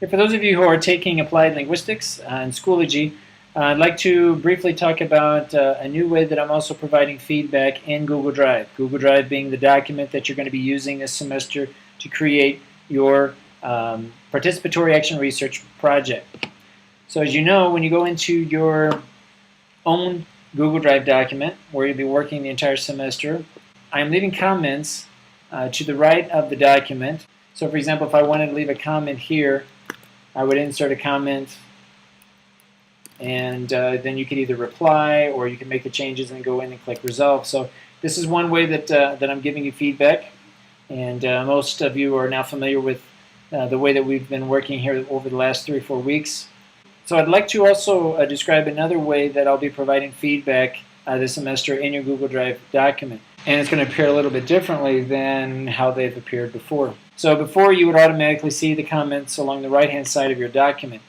For those of you who are taking applied linguistics in Schoology, I'd like to briefly talk about a new way that I'm also providing feedback in Google Drive. Google Drive being the document that you're going to be using this semester to create your participatory action research project. So as you know, when you go into your own Google Drive document where you'll be working the entire semester, I'm leaving comments to the right of the document. So for example, if I wanted to leave a comment here, I would insert a comment, and then you could either reply or you can make the changes and go in and click resolve. So this is one way that I'm giving you feedback, and most of you are now familiar with the way that we've been working here over the last 3 or 4 weeks. So I'd like to also describe another way that I'll be providing feedback this semester in your Google Drive document. And it's going to appear a little bit differently than how they've appeared before. So before, you would automatically see the comments along the right-hand side of your document.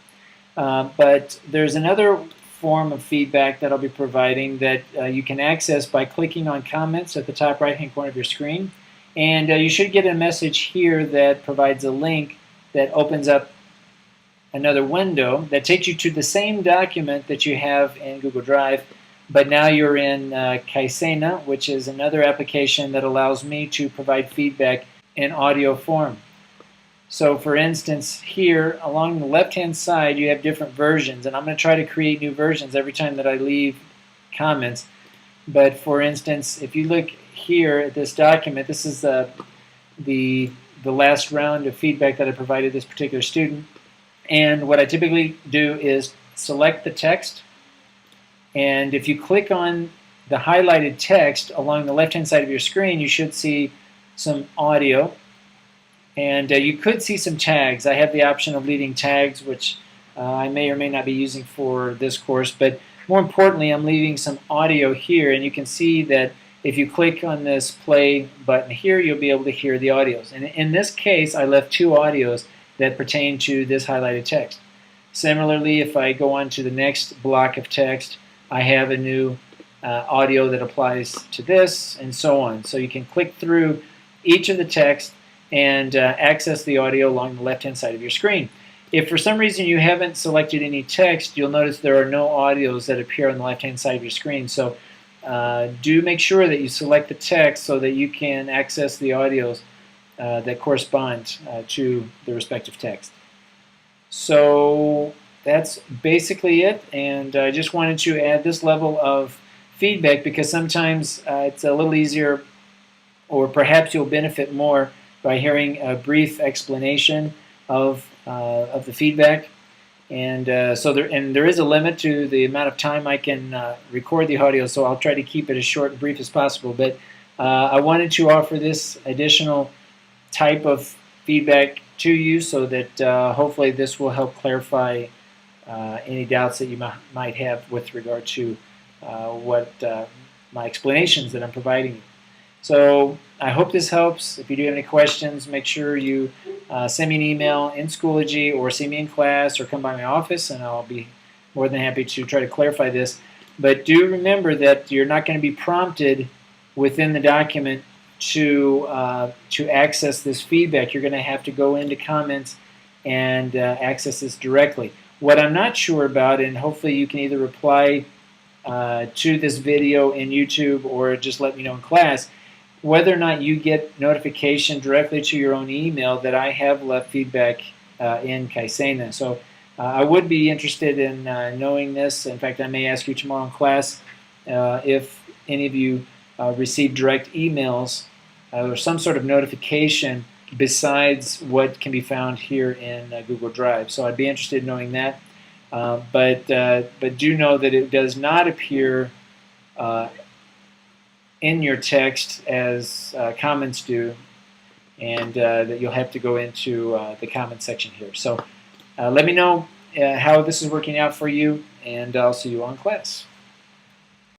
But there's another form of feedback that I'll be providing that you can access by clicking on comments at the top right-hand corner of your screen. And you should get a message here that provides a link that opens up another window that takes you to the same document that you have in Google Drive, but now you're in Kaizena, which is another application that allows me to provide feedback in audio form. So for instance, here along the left-hand side you have different versions, and I'm going to try to create new versions every time that I leave comments. But for instance, if you look here at this document, this is the last round of feedback that I provided this particular student. And what I typically do is select the text, and if you click on the highlighted text along the left-hand side of your screen, you should see some audio, and you could see some tags. I have the option of leaving tags, which I may or may not be using for this course, but more importantly, I'm leaving some audio here, and you can see that if you click on this play button here, you'll be able to hear the audios. And in this case, I left 2 audios that pertain to this highlighted text. Similarly, if I go on to the next block of text, I have a new audio that applies to this, and so on. So you can click through each of the text and access the audio along the left-hand side of your screen. If for some reason you haven't selected any text, you'll notice there are no audios that appear on the left-hand side of your screen. So do make sure that you select the text so that you can access the audios that correspond to the respective text. So that's basically it, and I just wanted to add this level of feedback because sometimes it's a little easier, or perhaps you'll benefit more by hearing a brief explanation of the feedback. And there is a limit to the amount of time I can record the audio, so I'll try to keep it as short and brief as possible. But I wanted to offer this additional type of feedback to you so that hopefully this will help clarify any doubts that you might have with regard to my explanations that I'm providing you. So I hope this helps. If you do have any questions, make sure you send me an email in Schoology, or see me in class, or come by my office, and I'll be more than happy to try to clarify this. But do remember that you're not going to be prompted within the document to access this feedback. You're going to have to go into comments and access this directly. What I'm not sure about, and hopefully you can either reply to this video in YouTube or just let me know in class, whether or not you get notification directly to your own email that I have left feedback in Kaizena. So I would be interested in knowing this. In fact, I may ask you tomorrow in class if any of you receive direct emails or some sort of notification besides what can be found here in Google Drive. So I'd be interested in knowing that. But do know that it does not appear in your text as comments do, and that you'll have to go into the comment section here. So let me know how this is working out for you, and I'll see you on class.